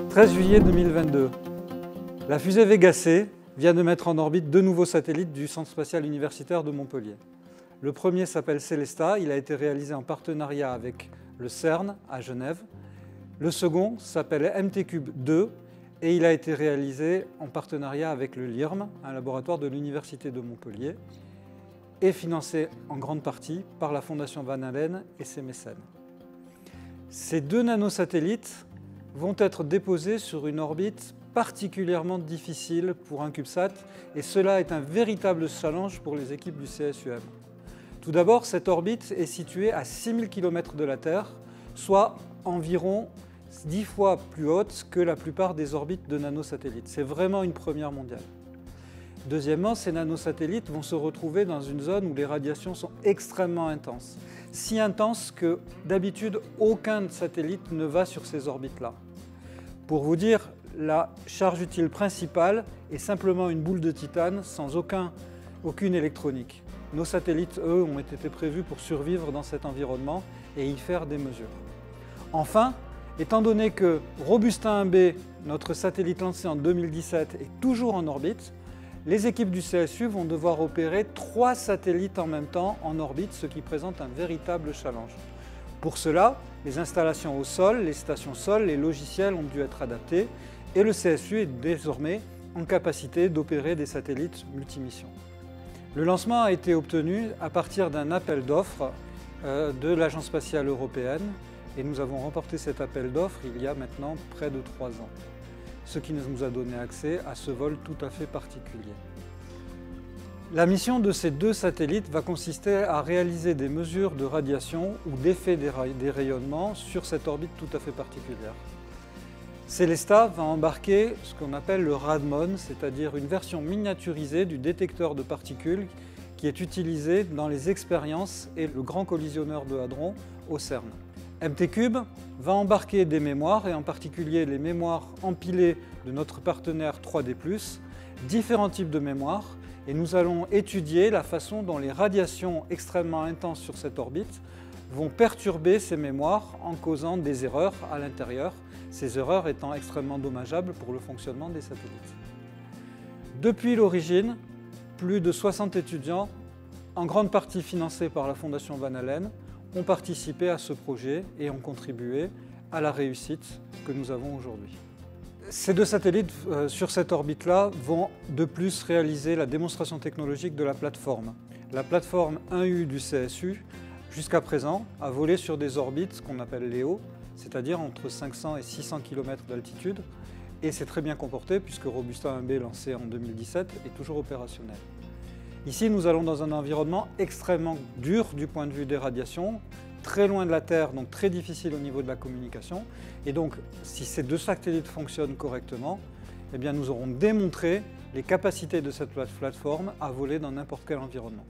13 juillet 2022. La fusée Vega C vient de mettre en orbite deux nouveaux satellites du Centre spatial universitaire de Montpellier. Le premier s'appelle Célestat, il a été réalisé en partenariat avec le CERN à Genève. Le second s'appelle MT-CUBE 2 et il a été réalisé en partenariat avec le LIRM, un laboratoire de l'Université de Montpellier, et financé en grande partie par la Fondation Van Allen et ses mécènes. Ces deux nanosatellites vont être déposés sur une orbite particulièrement difficile pour un CubeSat, et cela est un véritable challenge pour les équipes du CSUM. Tout d'abord, cette orbite est située à 6000 km de la Terre, soit environ 10 fois plus haute que la plupart des orbites de nanosatellites. C'est vraiment une première mondiale. Deuxièmement, ces nanosatellites vont se retrouver dans une zone où les radiations sont extrêmement intenses. Si intenses que d'habitude aucun satellite ne va sur ces orbites-là. Pour vous dire, la charge utile principale est simplement une boule de titane sans aucune électronique. Nos satellites, eux, ont été prévus pour survivre dans cet environnement et y faire des mesures. Enfin, étant donné que Robusta 1B, notre satellite lancé en 2017, est toujours en orbite, les équipes du CSU vont devoir opérer 3 satellites en même temps en orbite, ce qui présente un véritable challenge. Pour cela, les installations au sol, les stations sol, les logiciels ont dû être adaptés et le CSU est désormais en capacité d'opérer des satellites multimissions. Le lancement a été obtenu à partir d'un appel d'offres de l'Agence spatiale européenne et nous avons remporté cet appel d'offres il y a maintenant près de 3 ans. Ce qui nous a donné accès à ce vol tout à fait particulier. La mission de ces deux satellites va consister à réaliser des mesures de radiation ou d'effet des rayonnements sur cette orbite tout à fait particulière. Célestat va embarquer ce qu'on appelle le Radmon, c'est-à-dire une version miniaturisée du détecteur de particules qui est utilisé dans les expériences et le grand collisionneur de hadrons au CERN. MT-CUBE va embarquer des mémoires, et en particulier les mémoires empilées de notre partenaire 3D+, différents types de mémoires, et nous allons étudier la façon dont les radiations extrêmement intenses sur cette orbite vont perturber ces mémoires en causant des erreurs à l'intérieur, ces erreurs étant extrêmement dommageables pour le fonctionnement des satellites. Depuis l'origine, plus de 60 étudiants, en grande partie financés par la Fondation Van Allen, ont participé à ce projet et ont contribué à la réussite que nous avons aujourd'hui. Ces deux satellites sur cette orbite-là vont de plus réaliser la démonstration technologique de la plateforme. La plateforme 1U du CSU, jusqu'à présent, a volé sur des orbites qu'on appelle LEO, c'est-à-dire entre 500 et 600 km d'altitude, et c'est très bien comporté puisque Robusta 1B, lancé en 2017, est toujours opérationnel. Ici, nous allons dans un environnement extrêmement dur du point de vue des radiations, très loin de la Terre, donc très difficile au niveau de la communication. Et donc, si ces deux satellites fonctionnent correctement, eh bien, nous aurons démontré les capacités de cette plateforme à voler dans n'importe quel environnement.